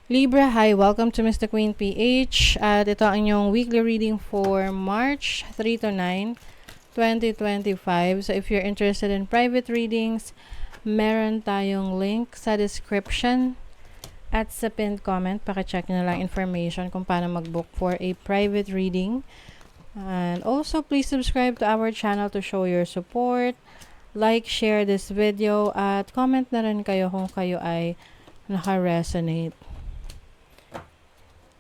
Libra, hi! Welcome to Mr. Queen PH. At ito ang inyong weekly reading for March 3 to 9, 2025. So if you're interested in private readings, meron tayong link sa description at sa pinned comment. Pakicheck nyo lang information kung paano mag-book for a private reading. And also, please subscribe to our channel to show your support. Like, share this video, at comment na rin kayo kung kayo ay naka-resonate.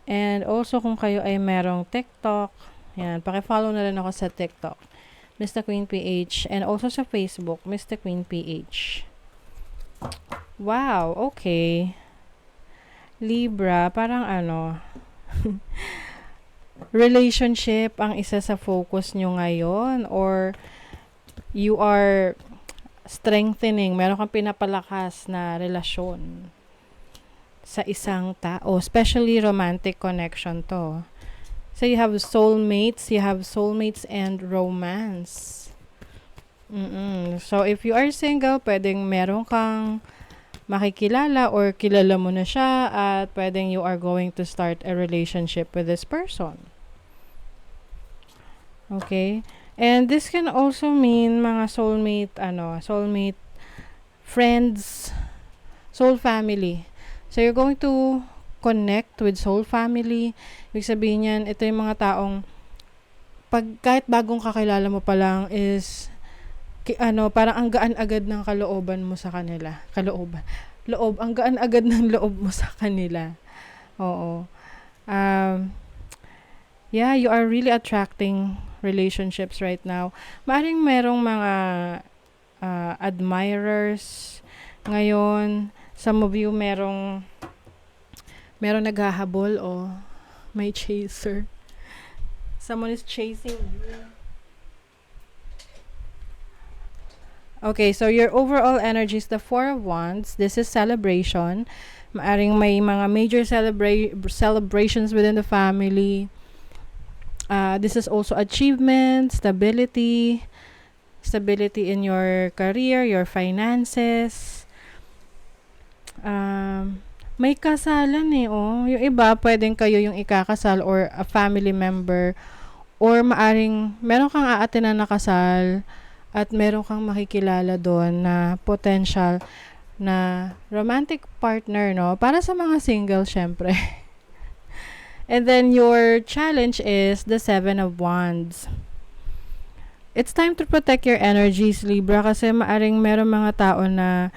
And also, kung kayo ay merong TikTok, yan, paki-follow na rin ako sa TikTok, Mr. Queen PH, and also sa Facebook, Mr. Queen PH. Wow, okay. Libra, parang relationship ang isa sa focus nyo ngayon, or you are strengthening, meron kang pinapalakas na relasyon sa isang tao, especially romantic connection to. So you have soulmates and romance. So if you are single, pwedeng meron kang makikilala or kilala mo na siya, at pwedeng you are going to start a relationship with this person. Okay? And this can also mean mga soulmate friends, soul family. So you're going to connect with soul family. Ibig sabihin yan, ito yung mga taong kahit bagong kakilala mo pa lang is parang ang gaan agad ng kalooban mo sa kanila. Ang gaan agad ng loob mo sa kanila. Oo. Yeah, you are really attracting relationships right now. Maaring merong mga admirers ngayon. Some of you merong naghahabol o may chaser. Someone is chasing you. Okay, so your overall energy is the Four of Wands. This is celebration. Maaring may mga major celebrations within the family. This is also achievement, stability in your career, your finances. May kasalan Yung iba, pwedeng kayo yung ikakasal or a family member, or maaring meron kang aatenan na kasal at meron kang makikilala doon na potential na romantic partner, no? Para sa mga single, syempre. And then your challenge is the Seven of Wands. It's time to protect your energies, Libra, kasi maaring meron mga tao na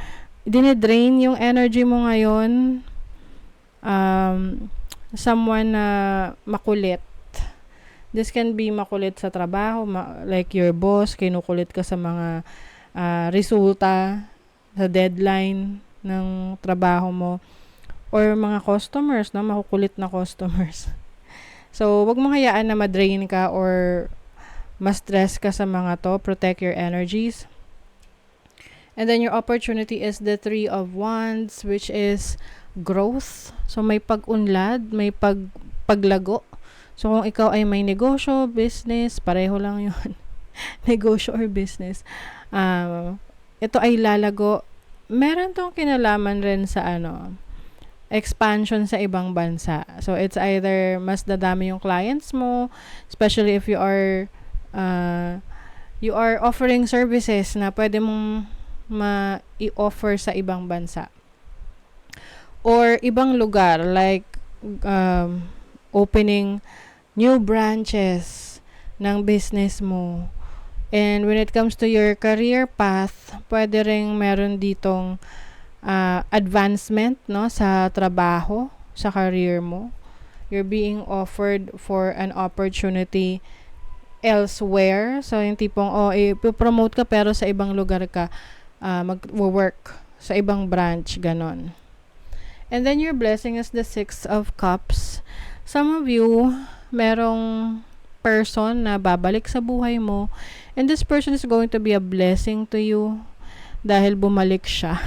dinidrain yung energy mo ngayon. Someone na makulit. This can be makulit sa trabaho, like your boss, kinukulit ka sa mga resulta, sa deadline ng trabaho mo, or mga customers, no? Makukulit na customers. So, wag mo hayaan na madrain ka or ma-stress ka sa mga to. Protect your energies. And then your opportunity is the Three of Wands, which is growth. So may pag-unlad, may paglago. So kung ikaw ay may negosyo, business, pareho lang yun. Negosyo or business. Ito ay lalago. Meron tong kinalaman rin sa expansion sa ibang bansa. So it's either mas dadami yung clients mo, especially if you are offering services na pwede mong i-offer sa ibang bansa or ibang lugar, like opening new branches ng business mo. And when it comes to your career path, pwede ring meron ditong advancement, no, sa trabaho, sa career mo. You're being offered for an opportunity elsewhere. So yung tipong ipopromote ka pero sa ibang lugar ka mag-work, sa ibang branch, ganon. And then your blessing is the Six of Cups. Some of you, merong person na babalik sa buhay mo, and this person is going to be a blessing to you dahil bumalik siya.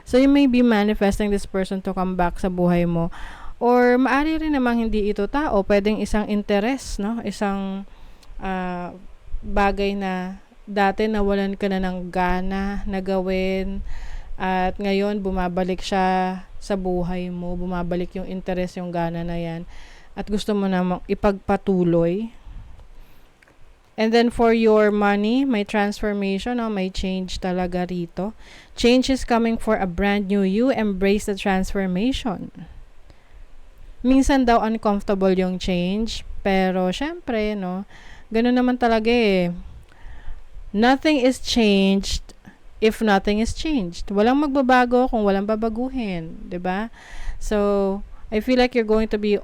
So you may be manifesting this person to come back sa buhay mo, or maari rin namang hindi ito tao, pwedeng isang interest, no? Isang bagay na dati nawalan ka na ng gana na gawin, at ngayon bumabalik siya sa buhay mo, bumabalik yung interest, yung gana na yan, at gusto mo na ipagpatuloy. And then for your money, may transformation, may change talaga rito. Change is coming for a brand new you. Embrace the transformation. Minsan daw uncomfortable yung change, pero syempre, no, ganun naman talaga eh. Nothing is changed if nothing is changed. Walang magbabago kung walang babaguhin, 'di ba? So, I feel like you're going to be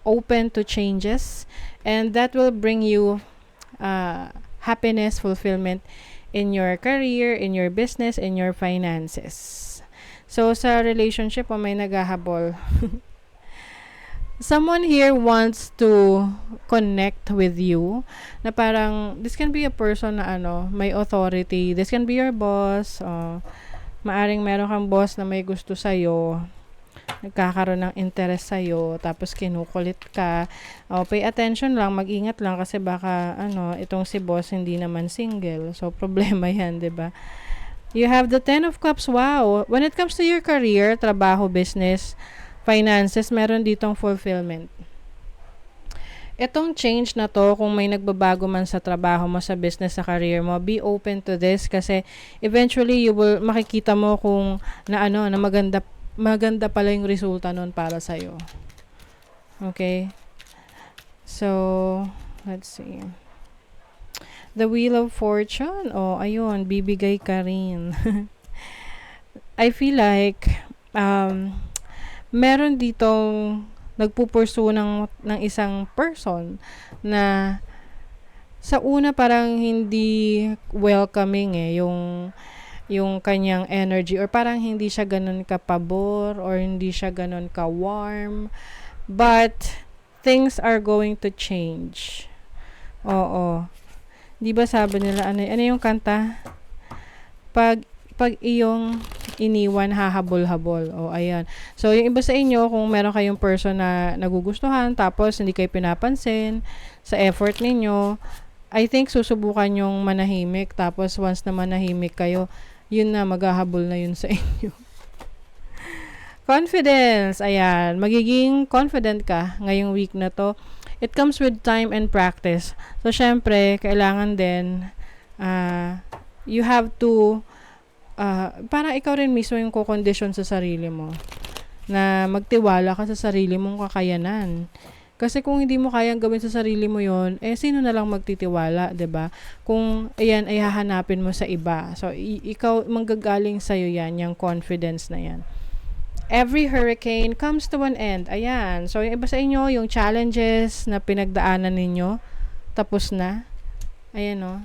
open to changes, and that will bring you happiness, fulfillment in your career, in your business, in your finances. So, sa relationship, may naghahabol. Someone here wants to connect with you na parang this can be a person na may authority. This can be your boss. Maaring meron kang boss na may gusto sa'yo, nagkakaroon ng interest sa'yo, tapos kinukulit ka. Pay attention lang, mag-ingat lang kasi baka itong si boss hindi naman single. So problema 'yan, 'di ba? You have the 10 of Cups. Wow. When it comes to your career, trabaho, business, finances, meron ditong fulfillment. Itong change na to, kung may nagbabago man sa trabaho mo, sa business, sa career mo, be open to this kasi eventually makikita mo kung na maganda pala yung resulta nun para sa'yo. Okay? So, let's see. The Wheel of Fortune. Ayun, bibigay ka rin. I feel like, meron ditong nagpupursu ng isang person na sa una parang hindi welcoming yung kanyang energy, or parang hindi siya ganun kapabor, or hindi siya ganun ka-warm, but things are going to change. Oo. Di ba sabi nila, ano yung kanta? Pag iyong iniwan, hahabol-habol. Ayan. So, yung iba sa inyo, kung meron kayong person na nagugustuhan, tapos hindi kayo pinapansin sa effort ninyo, I think susubukan yung manahimik. Tapos, once na manahimik kayo, yun na, maghahabol na yun sa inyo. Confidence. Ayan. Magiging confident ka ngayong week na to. It comes with time and practice. So, syempre, kailangan din, you have to parang ikaw rin mismo yung kukondisyon sa sarili mo na magtiwala ka sa sarili mong kakayanan. Kasi kung hindi mo kayang gawin sa sarili mo yon, sino na lang magtitiwala, 'di ba? Kung ayan ay hahanapin mo sa iba. So ikaw, manggagaling sa iyo yan, yung confidence na yan. Every hurricane comes to an end. Ayan. So yung iba sa inyo, yung challenges na pinagdaanan ninyo, tapos na. Ayan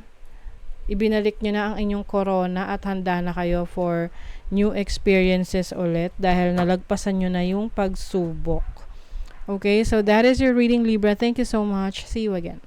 ibinalik nyo na ang inyong corona at handa na kayo for new experiences ulit dahil nalagpasan nyo na yung pagsubok. Okay, so that is your reading, Libra. Thank you so much. See you again.